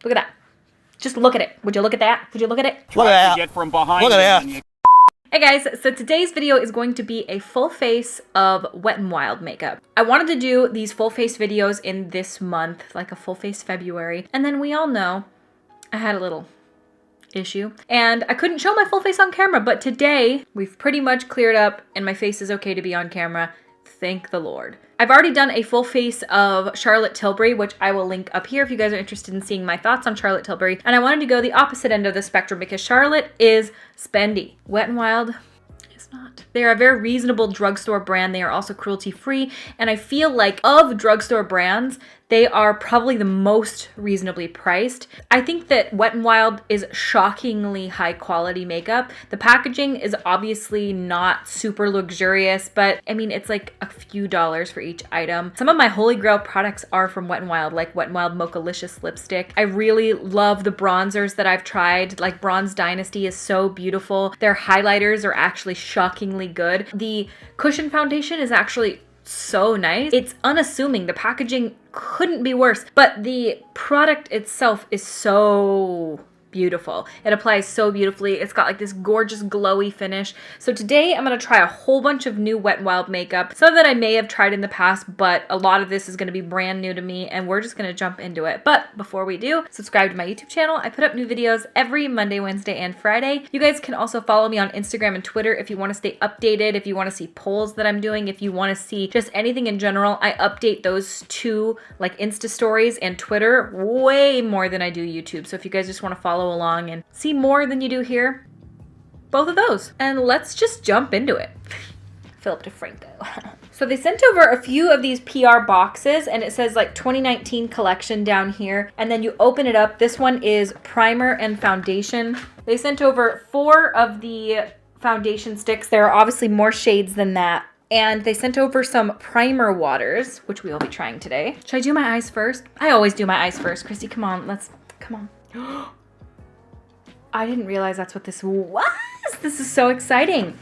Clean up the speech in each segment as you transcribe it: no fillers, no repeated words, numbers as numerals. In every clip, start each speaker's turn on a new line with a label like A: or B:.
A: Look at that. Just look at it. Would you look at that? Would you look at it?
B: Look at that.
C: Get from behind.
B: Look at that.
A: Hey guys, so today's video is going to be a full face of Wet n Wild makeup. I wanted to do these full face videos in this month, like a full face February, and then we all know I had a little issue and I couldn't show my full face on camera, but today we've pretty much cleared up and my face is okay to be on camera. Thank the Lord. I've already done a full face of Charlotte Tilbury, which I will link up here if you guys are interested in seeing my thoughts on Charlotte Tilbury. And I wanted to go the opposite end of the spectrum because Charlotte is spendy. Wet n Wild is not. They are a very reasonable drugstore brand. They are also cruelty-free. And I feel like of drugstore brands, they are probably the most reasonably priced. I think that Wet n Wild is shockingly high quality makeup. The packaging is obviously not super luxurious, but I mean, it's like a few dollars for each item. Some of my holy grail products are from Wet n Wild, like Wet n Wild Mochalicious lipstick. I really love the bronzers that I've tried, like Bronze Dynasty is so beautiful. Their highlighters are actually shockingly good. The cushion foundation is actually so nice. It's unassuming. The packaging couldn't be worse, but the product itself is so beautiful. It applies so beautifully. It's got like this gorgeous glowy finish. So today I'm going to try a whole bunch of new Wet n Wild makeup. Some that I may have tried in the past, but a lot of this is going to be brand new to me and we're just going to jump into it. But before we do, subscribe to my YouTube channel. I put up new videos every Monday, Wednesday, and Friday. You guys can also follow me on Instagram and Twitter if you want to stay updated, if you want to see polls that I'm doing, if you want to see just anything in general. I update those two, like Insta stories and Twitter, way more than I do YouTube. So if you guys just want to follow along and see more than you do here, both of those. And let's just jump into it. Philip DeFranco. So they sent over a few of these PR boxes and it says like 2019 collection down here. And then you open it up. This one is primer and foundation. They sent over 4 of the foundation sticks. There are obviously more shades than that. And they sent over some primer waters, which we will be trying today. Should I do my eyes first? I always do my eyes first. Kristi, come on. Come on. I didn't realize that's what this was. This is so exciting.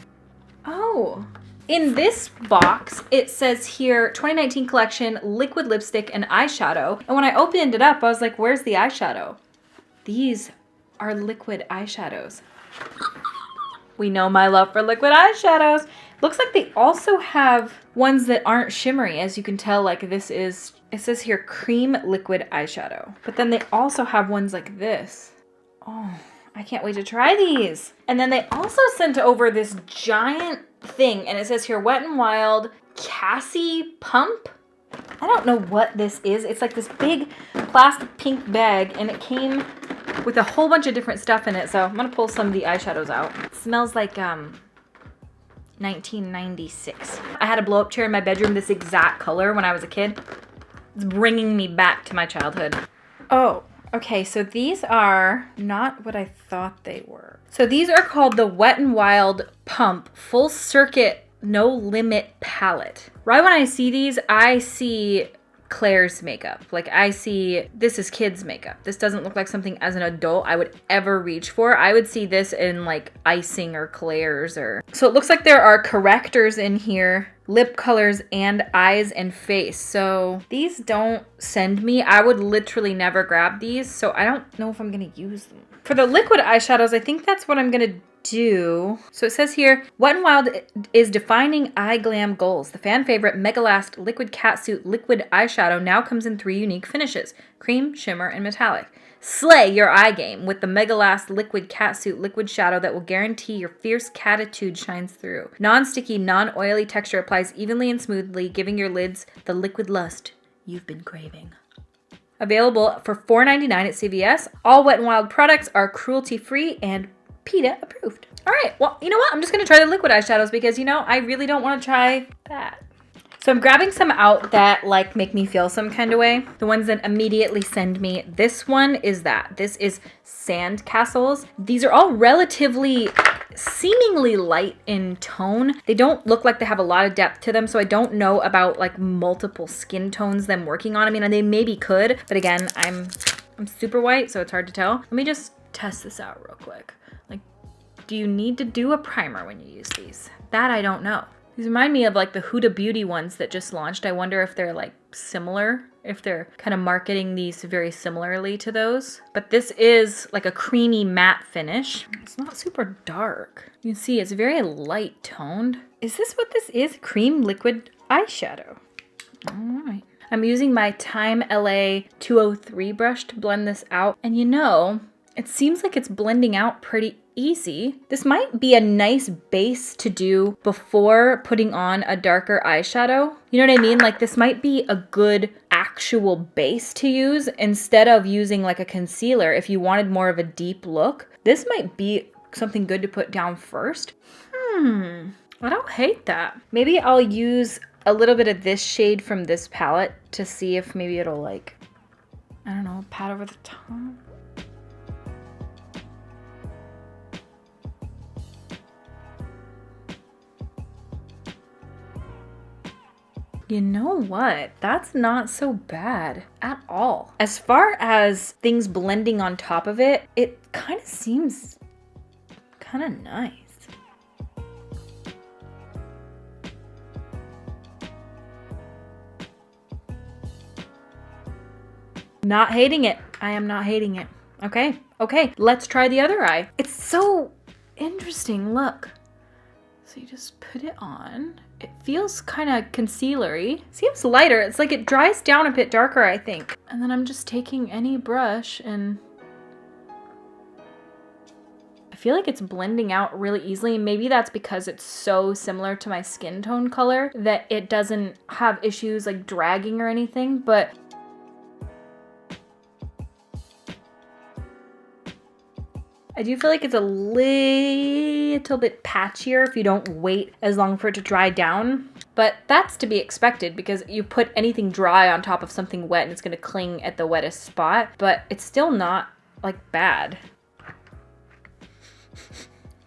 A: Oh. In this box, it says here, 2019 collection, liquid lipstick and eyeshadow. And when I opened it up, I was like, where's the eyeshadow? These are liquid eyeshadows. We know my love for liquid eyeshadows. Looks like they also have ones that aren't shimmery. As you can tell, like this is, it says here, cream liquid eyeshadow. But then they also have ones like this. Oh, I can't wait to try these. And then they also sent over this giant thing, and it says here, Wet n Wild Cassie Pump. I don't know what this is. It's like this big plastic pink bag, and it came with a whole bunch of different stuff in it. So I'm gonna pull some of the eyeshadows out. It smells like 1996. I had a blow up chair in my bedroom this exact color when I was a kid. It's bringing me back to my childhood. Oh. Okay, so these are not what I thought they were. So these are called the Wet n Wild Pump Full Circuit No Limit Palette. Right when I see these, I see Claire's makeup. Like I see, this is kids makeup. This doesn't look like something as an adult I would ever reach for. I would see this in like Icing or Claire's or... So it looks like there are correctors in here, lip colors, and eyes and face. So these don't send me. I would literally never grab these. So I don't know if I'm gonna use them. For the liquid eyeshadows, I think that's what I'm gonna do. So it says here, Wet n Wild is defining eye glam goals. The fan favorite Mega Last Liquid Catsuit Liquid Eyeshadow now comes in 3 unique finishes: cream, shimmer, and metallic. Slay your eye game with the Mega Last Liquid Catsuit Liquid Shadow that will guarantee your fierce catitude shines through. Non-sticky, non-oily texture applies evenly and smoothly, giving your lids the liquid lust you've been craving. Available for $4.99 at CVS. All Wet n Wild products are cruelty-free and PETA approved. All right, well, you know what? I'm just gonna try the liquid eyeshadows because, you know, I really don't wanna try that. So I'm grabbing some out that like make me feel some kind of way. The ones that immediately send me. This one is that. This is Sand Castles. These are all relatively seemingly light in tone. They don't look like they have a lot of depth to them, so I don't know about like multiple skin tones them working on. I mean, they maybe could, but again, I'm super white, so it's hard to tell. Let me just test this out real quick. Like, do you need to do a primer when you use these? That I don't know. These remind me of like the Huda Beauty ones that just launched. I wonder if they're like similar, if they're kind of marketing these very similarly to those. But this is like a creamy matte finish. It's not super dark. You can see it's very light toned. Is this what this is? Cream liquid eyeshadow. All right. I'm using my Time LA 203 brush to blend this out. And you know, it seems like it's blending out pretty easy. This might be a nice base to do before putting on a darker eyeshadow. You know what I mean? Like this might be a good actual base to use instead of using like a concealer. If you wanted more of a deep look, this might be something good to put down first. I don't hate that. Maybe I'll use a little bit of this shade from this palette to see if maybe it'll like, I don't know, pat over the top. You know what? That's not so bad at all. As far as things blending on top of it, it kind of seems kind of nice. Not hating it. I am not hating it. Okay, okay, let's try the other eye. It's so interesting, look. So you just put it on. It feels kind of concealery. Seems lighter. It's like it dries down a bit darker, I think. And then I'm just taking any brush and I feel like it's blending out really easily. Maybe that's because it's so similar to my skin tone color that it doesn't have issues like dragging or anything, but I do feel like it's a little bit patchier if you don't wait as long for it to dry down. But that's to be expected because you put anything dry on top of something wet and it's gonna cling at the wettest spot, but it's still not like bad.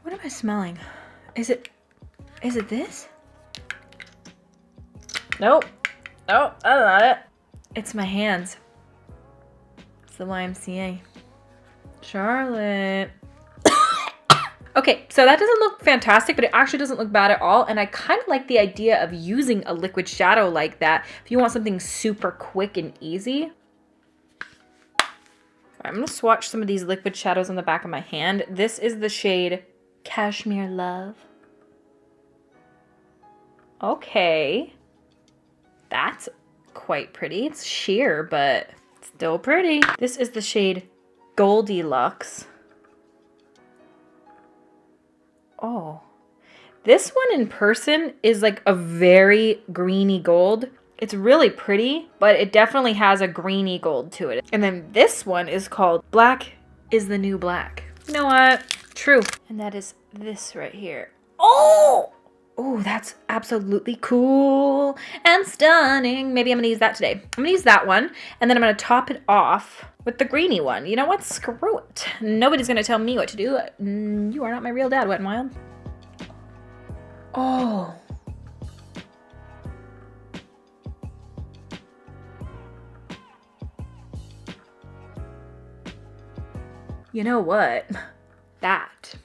A: What am I smelling? Is it this? Nope. Nope, that's not it. It's my hands. It's the YMCA. Charlotte. Okay, so that doesn't look fantastic, but it actually doesn't look bad at all. And I kind of like the idea of using a liquid shadow like that if you want something super quick and easy. I'm gonna swatch some of these liquid shadows on the back of my hand. This is the shade Cashmere Love. Okay. That's quite pretty. It's sheer, but still pretty. This is the shade Goldilocks. Oh, this one in person is like a very greeny gold. It's really pretty, but it definitely has a greeny gold to it. And then this one is called Black is the New Black. You know what? True. And that is this right here. Oh! Oh, that's absolutely cool and stunning. Maybe I'm gonna use that today. I'm gonna use that one, and then I'm gonna top it off with the greeny one. You know what? Screw it. Nobody's gonna tell me what to do. You are not my real dad, Wet n Wild. Oh. You know what? That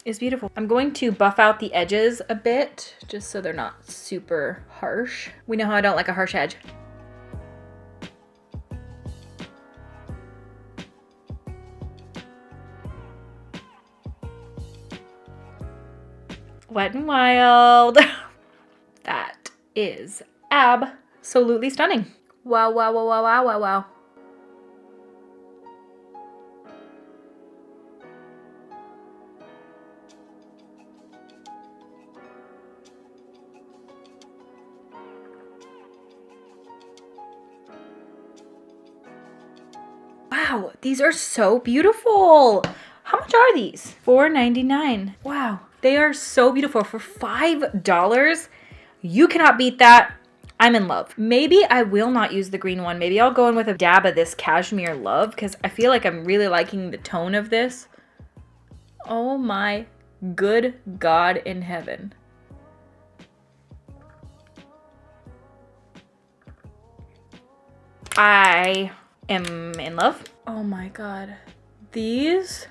A: is beautiful. I'm going to buff out the edges a bit just so they're not super harsh. We know how I don't like a harsh edge. Wet n Wild. That is absolutely stunning. Wow, wow, wow, wow, wow, wow, wow. Wow, these are so beautiful. How much are these? $4.99. Wow, they are so beautiful for $5. You cannot beat that. I'm in love. Maybe I will not use the green one. Maybe I'll go in with a dab of this Cashmere Love because I feel like I'm really liking the tone of this. Oh my good God in heaven. I am in love. Oh my God. These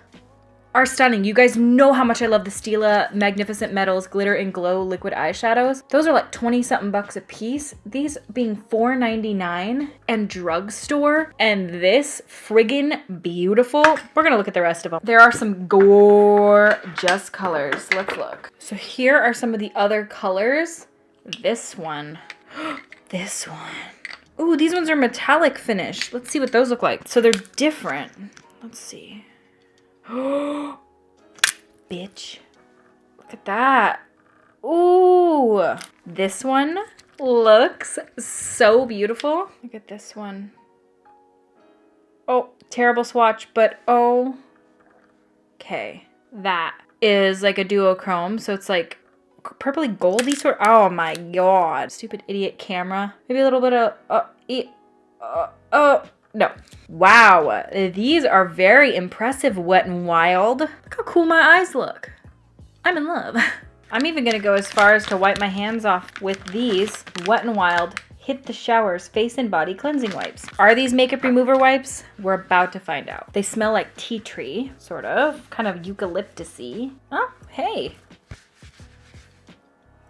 A: are stunning. You guys know how much I love the Stila Magnificent Metals Glitter and Glow Liquid Eyeshadows. Those are like 20 something bucks a piece. These being $4.99 and drugstore, and this friggin' beautiful. We're gonna look at the rest of them. There are some gorgeous colors. Let's look. So here are some of the other colors. This one, this one. Ooh, these ones are metallic finish. Let's see what those look like. So they're different. Let's see. Oh, bitch. Look at that. Ooh. This one looks so beautiful. Look at this one. Oh, terrible swatch, but oh. Okay. That is like a duochrome. So it's like purpley goldy sort. Oh my god. Stupid idiot camera. Maybe a little bit of no. Wow, these are very impressive. Wet n Wild. Look how cool my eyes look. I'm in love. I'm even gonna go as far as to wipe my hands off with these Wet n Wild Hit the Showers Face and Body Cleansing Wipes. Are these makeup remover wipes? We're about to find out. They smell like tea tree, sort of. Kind of eucalyptus-y. Oh, hey.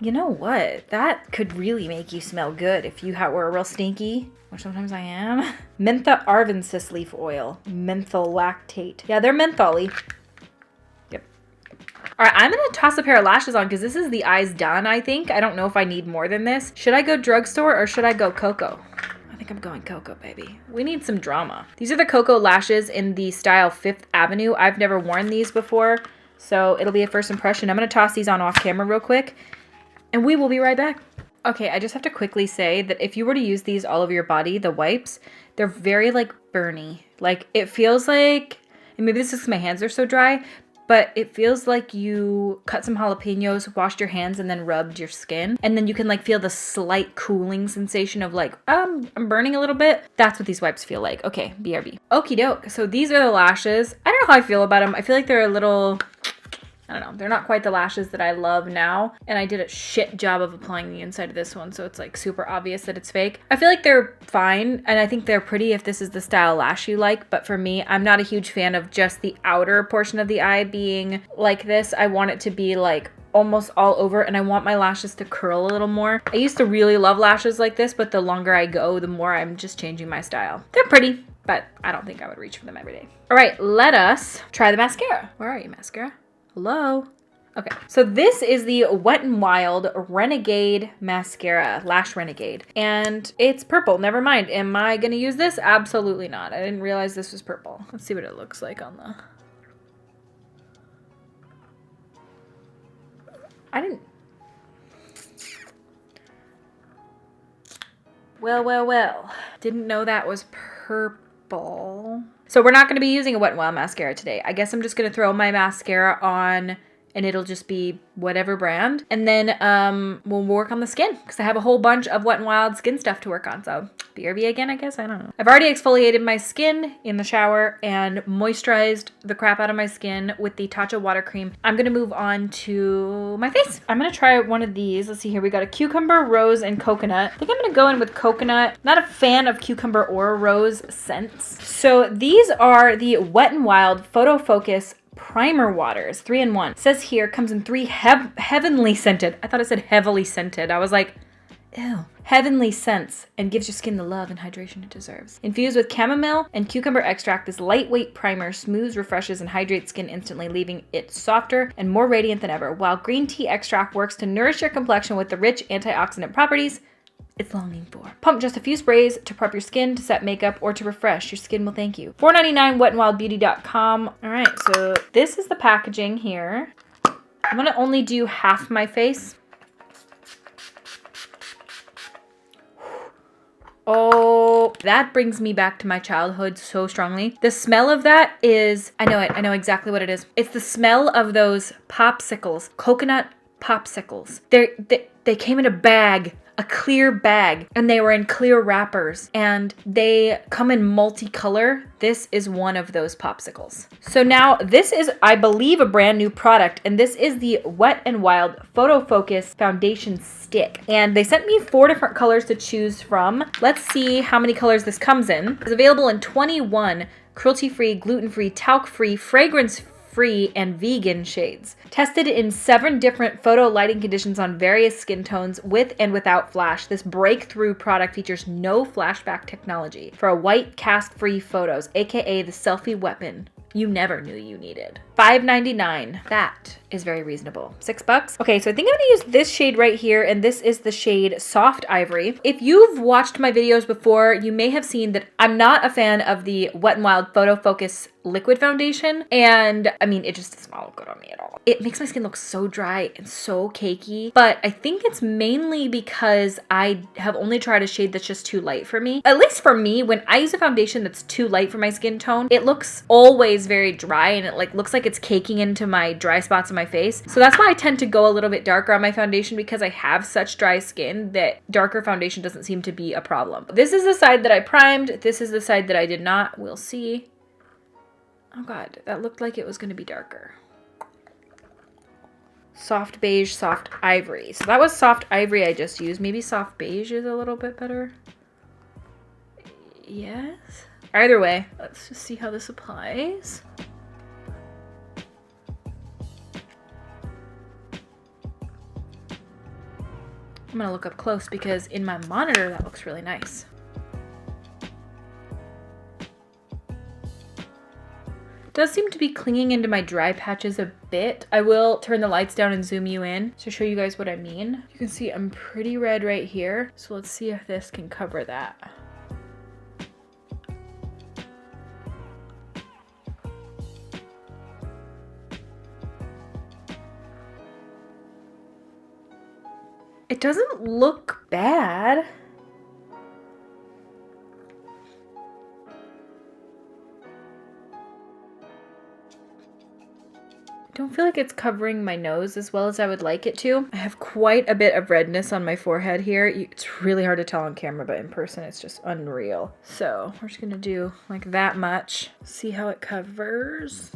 A: You know what? That could really make you smell good if you were real stinky, which sometimes I am. Mentha Arvensis leaf oil. Menthol lactate. Yeah, they're mentholy. Yep. All right, I'm gonna toss a pair of lashes on because this is the eyes done, I think. I don't know if I need more than this. Should I go drugstore or should I go Cocoa? I think I'm going Cocoa, baby. We need some drama. These are the Cocoa lashes in the style 5th Avenue. I've never worn these before, so it'll be a first impression. I'm gonna toss these on off camera real quick. And we will be right back. Okay, I just have to quickly say that if you were to use these all over your body, the wipes, they're very like burny. Like it feels like, and maybe this is because my hands are so dry, but it feels like you cut some jalapenos, washed your hands, and then rubbed your skin. And then you can like feel the slight cooling sensation of like, I'm burning a little bit. That's what these wipes feel like. Okay, BRB. Okie doke. So these are the lashes. I don't know how I feel about them. I feel like they're a little, I don't know. They're not quite the lashes that I love now. And I did a shit job of applying the inside of this one. So it's like super obvious that it's fake. I feel like they're fine. And I think they're pretty if this is the style lash you like. But for me, I'm not a huge fan of just the outer portion of the eye being like this. I want it to be like almost all over. And I want my lashes to curl a little more. I used to really love lashes like this. But the longer I go, the more I'm just changing my style. They're pretty. But I don't think I would reach for them every day. All right, let us try the mascara. Where are you, mascara? Hello? Okay, so this is the Wet n Wild Renegade Mascara, Lash Renegade. And it's purple, never mind. Am I gonna use this? Absolutely not. I didn't realize this was purple. Let's see what it looks like on the... Well. Didn't know that was purple. So we're not going to be using a Wet n Wild mascara today. I guess I'm just going to throw my mascara on and it'll just be whatever brand. And then we'll work on the skin because I have a whole bunch of Wet n Wild skin stuff to work on. So BRB again, I guess. I don't know. I've already exfoliated my skin in the shower and moisturized the crap out of my skin with the Tatcha water cream. I'm going to move on to my face. I'm going to try one of these. Let's see here. We got a cucumber, rose, and coconut. I think I'm going to go in with coconut. Not a fan of cucumber or rose scents. So these are the Wet n Wild Photofocus primer waters, 3-in-1. It says here, comes in 3 heavenly scented. I thought it said heavily scented. I was like, ew. Heavenly scents, and gives your skin the love and hydration it deserves. Infused with chamomile and cucumber extract, this lightweight primer smooths, refreshes, and hydrates skin instantly, leaving it softer and more radiant than ever. While green tea extract works to nourish your complexion with the rich antioxidant properties it's longing for. Pump just a few sprays to prep your skin, to set makeup, or to refresh. Your skin will thank you. $4.99, wetnwildbeauty.com. All right, so this is the packaging here. I'm gonna only do half my face. Oh, that brings me back to my childhood so strongly. The smell of that is, I know it, I know exactly what it is. It's the smell of those popsicles, coconut popsicles. They came in a bag, a clear bag, and they were in clear wrappers, and they come in multicolor. This is one of those popsicles. So now this is, I believe, a brand new product, and this is the Wet n Wild Photofocus Foundation Stick. And they sent me 4 different colors to choose from. Let's see how many colors this comes in. It's available in 21 cruelty-free, gluten-free, talc-free, fragrance free and vegan shades. Tested in 7 different photo lighting conditions on various skin tones with and without flash, this breakthrough product features no flashback technology for a white cast-free photos, aka the selfie weapon you never knew you needed. $5.99. That is very reasonable. $6. Okay, so I think I'm gonna use this shade right here, and this is the shade Soft Ivory. If you've watched my videos before, you may have seen that I'm not a fan of the Wet n Wild Photofocus liquid foundation, and I mean, it just does not look good on me at all. It makes my skin look so dry and so cakey, but I think it's mainly because I have only tried a shade that's just too light for me. At least for me, when I use a foundation that's too light for my skin tone, it looks always very dry, and it like looks like it's caking into my dry spots on my face. So that's why I tend to go a little bit darker on my foundation, because I have such dry skin that darker foundation doesn't seem to be a problem. This is the side that I primed. This is the side that I did not. We'll see. Oh God, that looked like it was going to be darker. Soft beige, soft ivory. So that was soft ivory I just used. Maybe soft beige is a little bit better. Yes. Either way, let's just see how this applies. I'm gonna look up close because in my monitor that looks really nice. Does seem to be clinging into my dry patches a bit. I will turn the lights down and zoom you in to show you guys what I mean. You can see I'm pretty red right here. So let's see if this can cover that. It doesn't look bad. I don't feel like it's covering my nose as well as I would like it to. I have quite a bit of redness on my forehead here. It's really hard to tell on camera, but in person it's just unreal. So we're just gonna do like that much. See how it covers.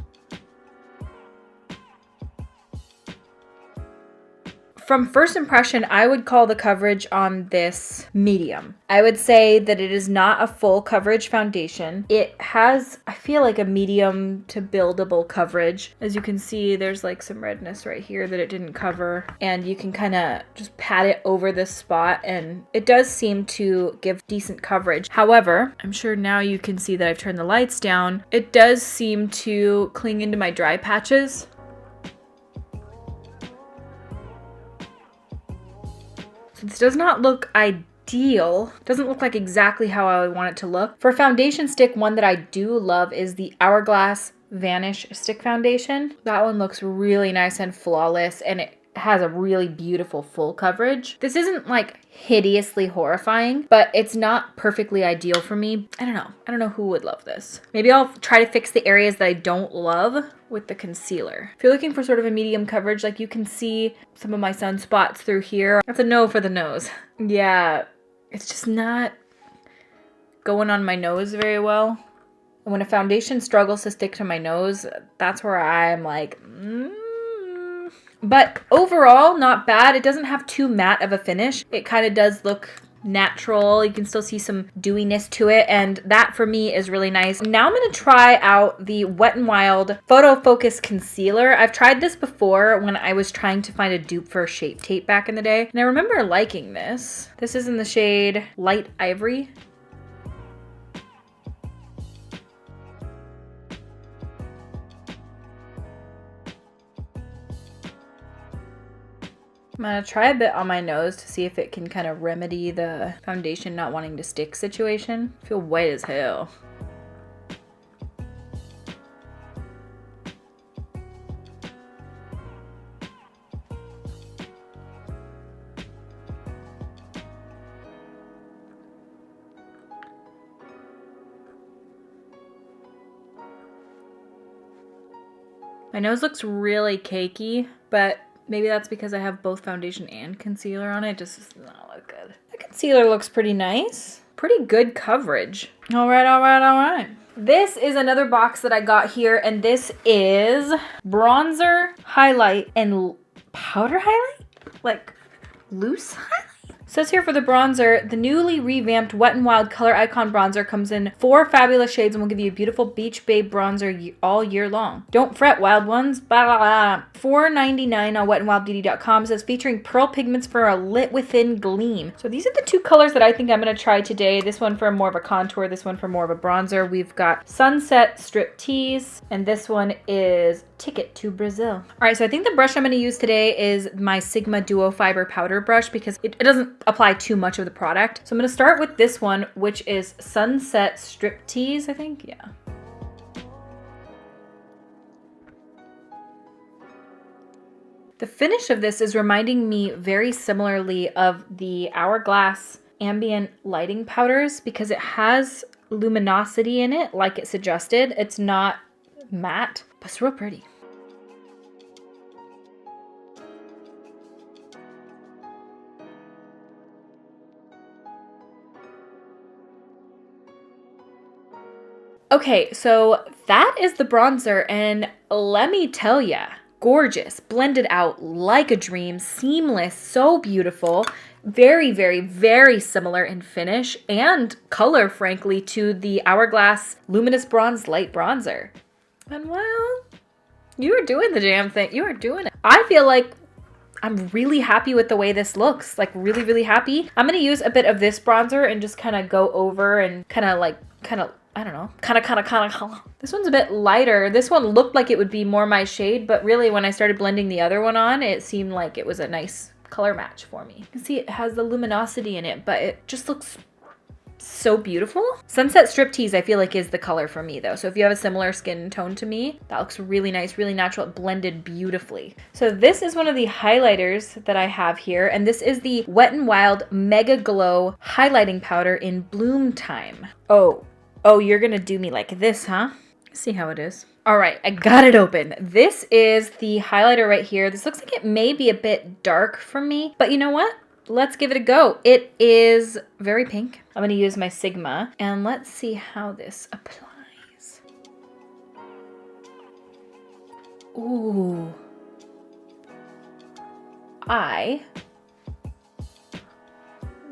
A: From first impression, I would call the coverage on this medium. I would say that it is not a full coverage foundation. It has, I feel like, a medium to buildable coverage. As you can see, there's like some redness right here that it didn't cover, and you can kind of just pat it over this spot, and it does seem to give decent coverage. However, I'm sure now you can see that I've turned the lights down. It does seem to cling into my dry patches. This does not look ideal. Doesn't look like exactly how I would want it to look. For a foundation stick, one that I do love is the Hourglass Vanish Stick Foundation. That one looks really nice and flawless, and it has a really beautiful full coverage. This isn't like hideously horrifying, but it's not perfectly ideal for me. I don't know who would love this. Maybe I'll try to fix the areas that I don't love with the concealer. If you're looking for sort of a medium coverage, like you can see some of my sunspots through here. That's a no for the nose. Yeah, it's just not going on my nose very well. And when a foundation struggles to stick to my nose, that's where I'm like, But overall, not bad. It doesn't have too matte of a finish. It kind of does look natural. You can still see some dewiness to it, and that for me is really nice. Now I'm going to try out the Wet n Wild Photofocus Concealer. I've tried this before when I was trying to find a dupe for Shape Tape back in the day, and I remember liking this. This is in the shade Light Ivory. I'm gonna try a bit on my nose to see if it can kind of remedy the foundation not wanting to stick situation. I feel white as hell. My nose looks really cakey, but maybe that's because I have both foundation and concealer on it. It just does not look good. The concealer looks pretty nice. Pretty good coverage. All right, all right, all right. This is another box that I got here, and this is bronzer, highlight, and powder highlight? Like loose highlight? Says here for the bronzer, the newly revamped Wet n Wild Color Icon Bronzer comes in 4 fabulous shades and will give you a beautiful Beach Babe bronzer all year long. Don't fret, wild ones. Blah, blah, blah. $4.99 on wetnwildbeauty.com. Says featuring pearl pigments for a lit within gleam. So these are the 2 colors that I think I'm going to try today. This one for more of a contour, this one for more of a bronzer. We've got Sunset Strip Tease, and this one is Ticket to Brazil. All right, so I think the brush I'm going to use today is my Sigma Duo Fiber Powder Brush because it doesn't apply too much of the product. So I'm going to start with this one, which is Sunset Strip Tease, I think. Yeah. The finish of this is reminding me very similarly of the Hourglass Ambient Lighting Powders because it has luminosity in it like it suggested. It's not matte, but it's real pretty. Okay, so that is the bronzer, and let me tell ya, gorgeous, blended out like a dream, seamless, so beautiful, very, very, very similar in finish and color, frankly, to the Hourglass Luminous Bronze Light Bronzer. And well, you are doing the damn thing. You are doing it. I feel like I'm really happy with the way this looks, like really, really happy. I'm gonna use a bit of this bronzer and just kind of go over and I don't know, kind of. This one's a bit lighter. This one looked like it would be more my shade, but really when I started blending the other one on, it seemed like it was a nice color match for me. You can see it has the luminosity in it, but it just looks so beautiful. Sunset Striptease I feel like is the color for me though. So if you have a similar skin tone to me, that looks really nice, really natural. It blended beautifully. So this is one of the highlighters that I have here, and this is the Wet n Wild Mega Glow Highlighting Powder in Bloom Time. Oh, you're gonna do me like this, huh? See how it is. All right, I got it open. This is the highlighter right here. This looks like it may be a bit dark for me, but you know what? Let's give it a go. It is very pink. I'm gonna use my Sigma, and let's see how this applies. Ooh. I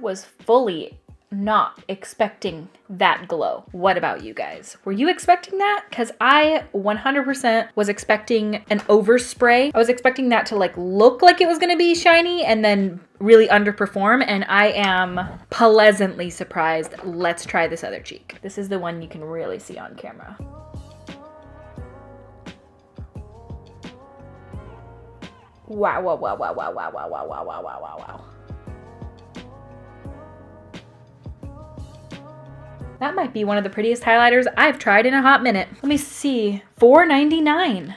A: was fully not expecting that glow. What about you guys? Were you expecting that? Because I 100% was expecting an overspray. I was expecting that to like look like it was gonna be shiny and then really underperform, and I am pleasantly surprised. Let's try this other cheek. This is the one you can really see on camera. Wow, wow, wow, wow, wow, wow, wow, wow, wow, wow, wow, wow, wow. That might be one of the prettiest highlighters I've tried in a hot minute. Let me see. $4.99.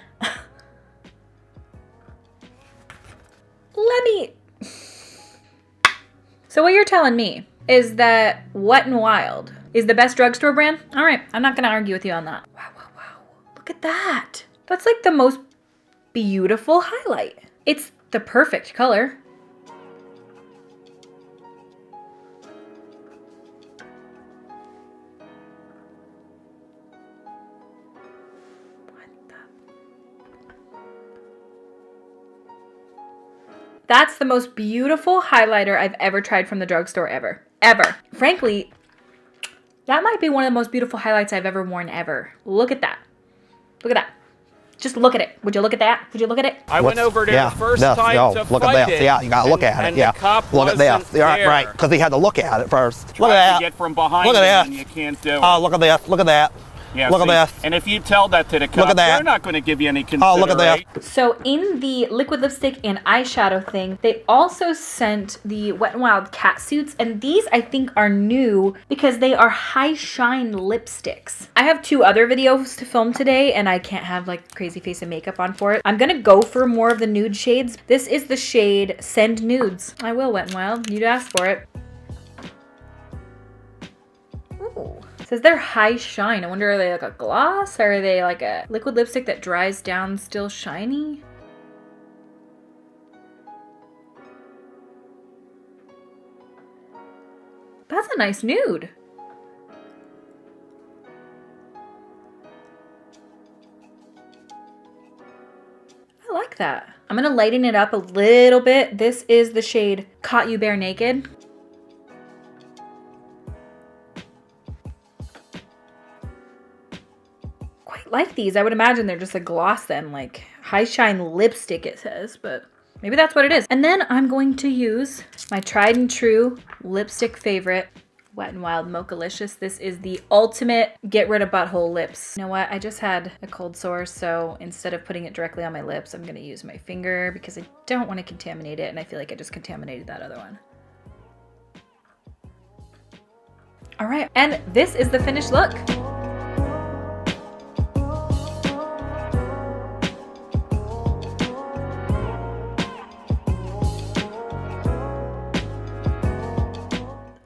A: So what you're telling me is that Wet n Wild is the best drugstore brand? All right, I'm not gonna argue with you on that. Wow, wow, wow. Look at that. That's like the most beautiful highlight. It's the perfect color. That's the most beautiful highlighter I've ever tried from the drugstore ever. Ever. Frankly, that might be one of the most beautiful highlights I've ever worn ever. Look at that. Look at that. Just look at it. Would you look at that? Would you look at it?
B: I went over there the first time to
C: look
B: fight
C: at this.
B: it,
C: Yeah, you gotta look at it. Yeah. Look at this.
B: There.
C: Right, because he had to look at it first. Look
B: Try
C: at that.
B: to get from behind
C: Look at that.
B: and you can't do it.
C: Oh, look at this. Look at that.
B: Yeah,
C: look
B: see,
C: at this.
B: And if you tell that to the
C: Look
B: cops,
C: at that.
B: they're not going to give you any consideration.
C: Oh, look at that.
A: So in the liquid lipstick and eyeshadow thing, they also sent the Wet n Wild Catsuits, and these I think are new because they are high shine lipsticks. I have 2 other videos to film today and I can't have like crazy face and makeup on for it. I'm gonna go for more of the nude shades. This is the shade Send Nudes. I will, Wet n Wild. You'd ask for it. Ooh. It says they're high shine. I wonder, are they like a gloss or are they like a liquid lipstick that dries down still shiny? That's a nice nude. I like that. I'm gonna lighten it up a little bit. This is the shade Caught You Bare Naked. like these. I would imagine they're just a gloss then, like high shine lipstick it says, but maybe that's what it is. And then I'm going to use my tried and true lipstick favorite, Wet n Wild Mochalicious. This is the ultimate get rid of butthole lips. You know what? I just had a cold sore, so instead of putting it directly on my lips, I'm gonna use my finger because I don't want to contaminate it, and I feel like I just contaminated that other one. All right, and this is the finished look.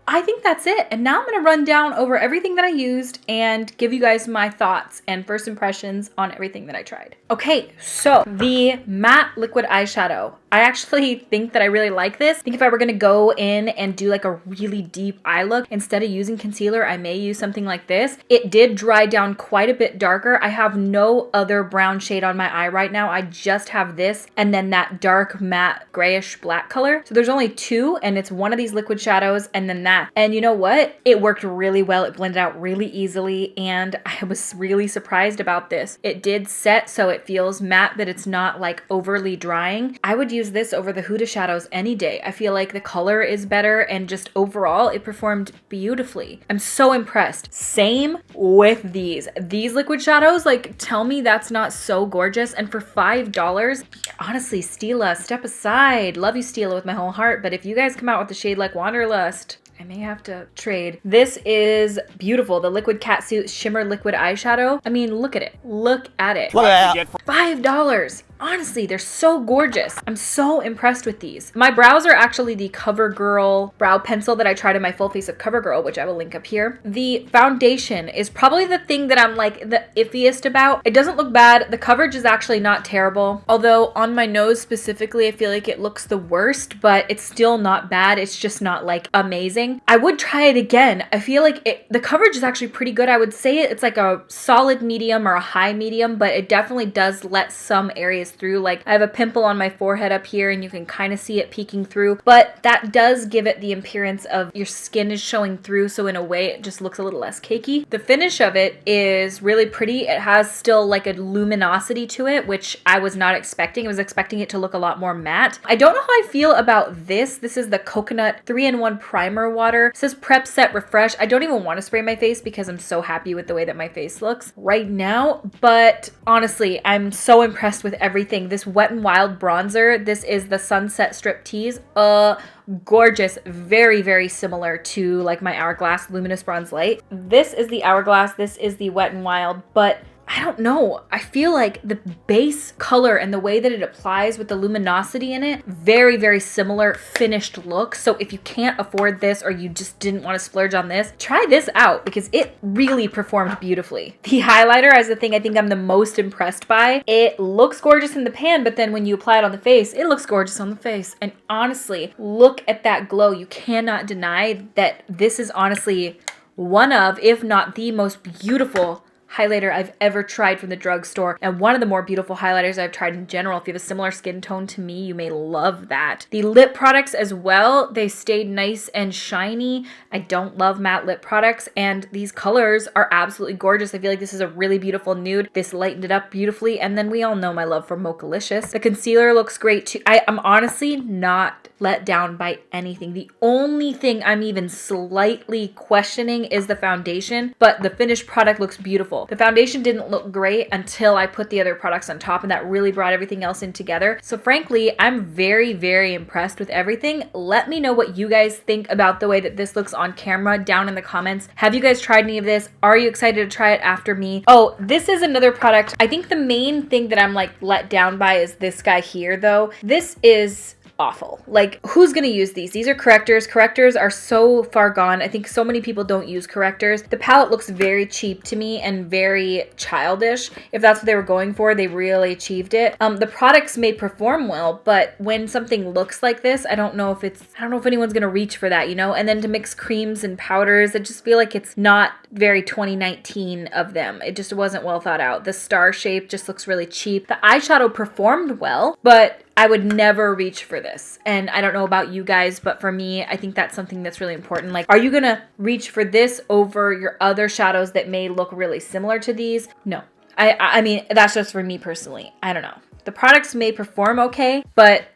A: I think that's it. And now I'm going to run down over everything that I used and give you guys my thoughts and first impressions on everything that I tried. Okay, so the matte liquid eyeshadow. I actually think that I really like this. I think if I were going to go in and do like a really deep eye look, instead of using concealer, I may use something like this. It did dry down quite a bit darker. I have no other brown shade on my eye right now. I just have this and then that dark matte grayish black color. So there's only two, and it's one of these liquid shadows and then that. And you know what? It worked really well. It blended out really easily, and I was really surprised about this. It did set so it feels matte, but it's not like overly drying. I would use this over the Huda shadows any day. I feel like the color is better, and just overall it performed beautifully. I'm so impressed. Same with these liquid shadows. Like, tell me that's not so gorgeous. And for $5, honestly, Stila, step aside. Love you, Stila, with my whole heart, but if you guys come out with a shade like Wanderlust, I may have to trade. This is beautiful. The Liquid Catsuit Shimmer Liquid Eyeshadow. I mean, look at it. Look at it.
C: Look at that.
A: $5. Honestly, they're so gorgeous. I'm so impressed with these. My brows are actually the CoverGirl brow pencil that I tried in my full face of CoverGirl, which I will link up here. The foundation is probably the thing that I'm like the iffiest about. It doesn't look bad. The coverage is actually not terrible. Although on my nose specifically, I feel like it looks the worst, but it's still not bad. It's just not like amazing. I would try it again. I feel like the coverage is actually pretty good. I would say it's like a solid medium or a high medium, but it definitely does let some areas through. Like, I have a pimple on my forehead up here and you can kind of see it peeking through, but that does give it the appearance of your skin is showing through, so in a way it just looks a little less cakey. The finish of it is really pretty. It has still like a luminosity to it, which I was not expecting. I was expecting it to look a lot more matte. I don't know how I feel about this. This is the Coconut 3-in-1 Primer Water. It says Prep, Set, Refresh. I don't even want to spray my face because I'm so happy with the way that my face looks right now, but honestly, I'm so impressed with everything. This Wet n Wild bronzer, this is the Sunset Strip Tease. Gorgeous. Very, very similar to like my Hourglass Luminous Bronze Light. This is the Hourglass, this is the Wet n Wild, but I don't know. I feel like the base color and the way that it applies with the luminosity in it, very, very similar finished look. So if you can't afford this or you just didn't want to splurge on this, try this out because it really performed beautifully. The highlighter is the thing I think I'm the most impressed by. It looks gorgeous in the pan, but then when you apply it on the face, it looks gorgeous on the face. And honestly, look at that glow. You cannot deny that this is honestly one of, if not the most beautiful highlighter I've ever tried from the drugstore, and one of the more beautiful highlighters I've tried in general. If you have a similar skin tone to me, you may love that. The lip products as well, they stayed nice and shiny. I don't love matte lip products, and these colors are absolutely gorgeous. I feel like this is a really beautiful nude. This lightened it up beautifully, and then we all know my love for Mochalicious. The concealer looks great too. I'm honestly not let down by anything. The only thing I'm even slightly questioning is the foundation, but the finished product looks beautiful. The foundation didn't look great until I put the other products on top, and that really brought everything else in together. So frankly, I'm very, very impressed with everything. Let me know what you guys think about the way that this looks on camera down in the comments. Have you guys tried any of this? Are you excited to try it after me? Oh, this is another product. I think the main thing that I'm like let down by is this guy here though. This is awful. Like, who's gonna use these? These are correctors. Correctors are so far gone. I think so many people don't use correctors. The palette looks very cheap to me and very childish. If that's what they were going for, they really achieved it. The products may perform well, but when something looks like this, I don't know if anyone's gonna reach for that, you know? And then to mix creams and powders, I just feel like it's not very 2019 of them. It just wasn't well thought out. The star shape just looks really cheap. The eyeshadow performed well, but I would never reach for this. And I don't know about you guys, but for me, I think that's something that's really important. Like, are you gonna reach for this over your other shadows that may look really similar to these? No. I mean, that's just for me personally. I don't know. The products may perform okay, but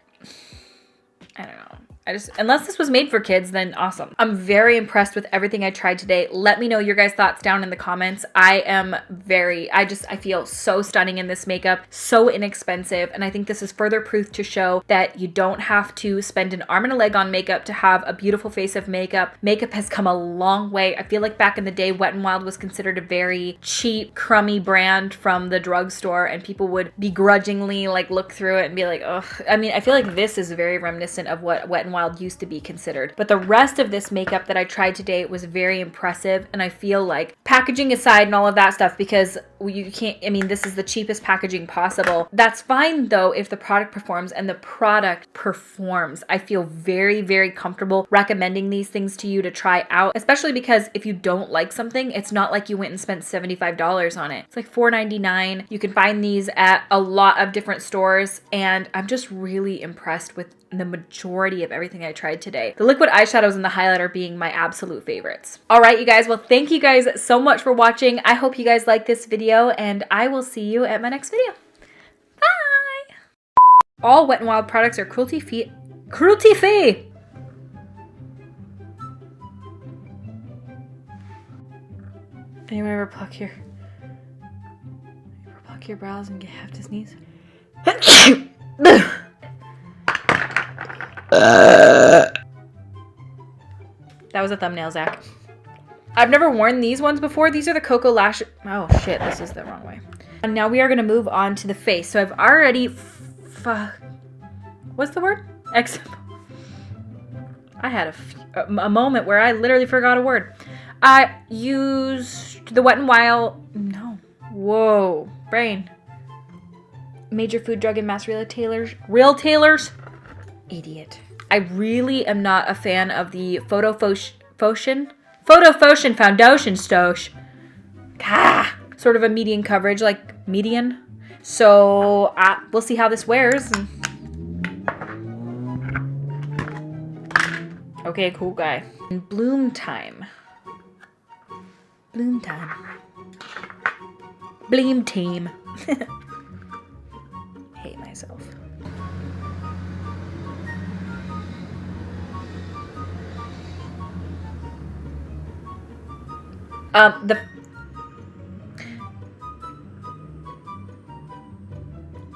A: I don't know. Unless this was made for kids, then awesome. I'm very impressed with everything I tried today. Let me know your guys' thoughts down in the comments. I feel so stunning in this makeup, so inexpensive. And I think this is further proof to show that you don't have to spend an arm and a leg on makeup to have a beautiful face of makeup. Makeup has come a long way. I feel like back in the day, Wet n Wild was considered a very cheap, crummy brand from the drugstore, and people would begrudgingly like look through it and be like, ugh. I mean, I feel like this is very reminiscent of what Wet n Wild used to be considered. But the rest of this makeup that I tried today was very impressive, and I feel like, packaging aside and all of that stuff, because you can't, I mean, this is the cheapest packaging possible. That's fine though if the product performs, and the product performs. I feel very, very comfortable recommending these things to you to try out, especially because if you don't like something, it's not like you went and spent $75 on it. It's like $4.99. You can find these at a lot of different stores, and I'm just really impressed with the majority of everything I tried today. The liquid eyeshadows and the highlighter being my absolute favorites. All right, you guys. Well, thank you guys so much for watching. I hope you guys like this video, and I will see you at my next video. Bye! All Wet n Wild products are cruelty-free. Cruelty-free! Anyone ever pluck your brows and have to sneeze? That was a thumbnail, Zach. I've never worn these ones before. These are the Cocoa Lash. Oh shit, this is the wrong way. And now we are gonna move on to the face. So I've already what's the word? I had a moment where I literally forgot a word. I used the Wet n Wild. No. Whoa, brain. Major food, drug, and mass retailers. Idiot. I really am not a fan of the Photofocus foundation stosh. Sort of a median coverage, like median. So we'll see how this wears. Okay, cool guy. Bloom time. Bloom time. Bleem team. Hate myself.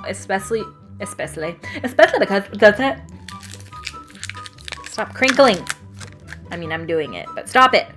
A: Especially because does it? Stop crinkling. I mean, I'm doing it, but stop it.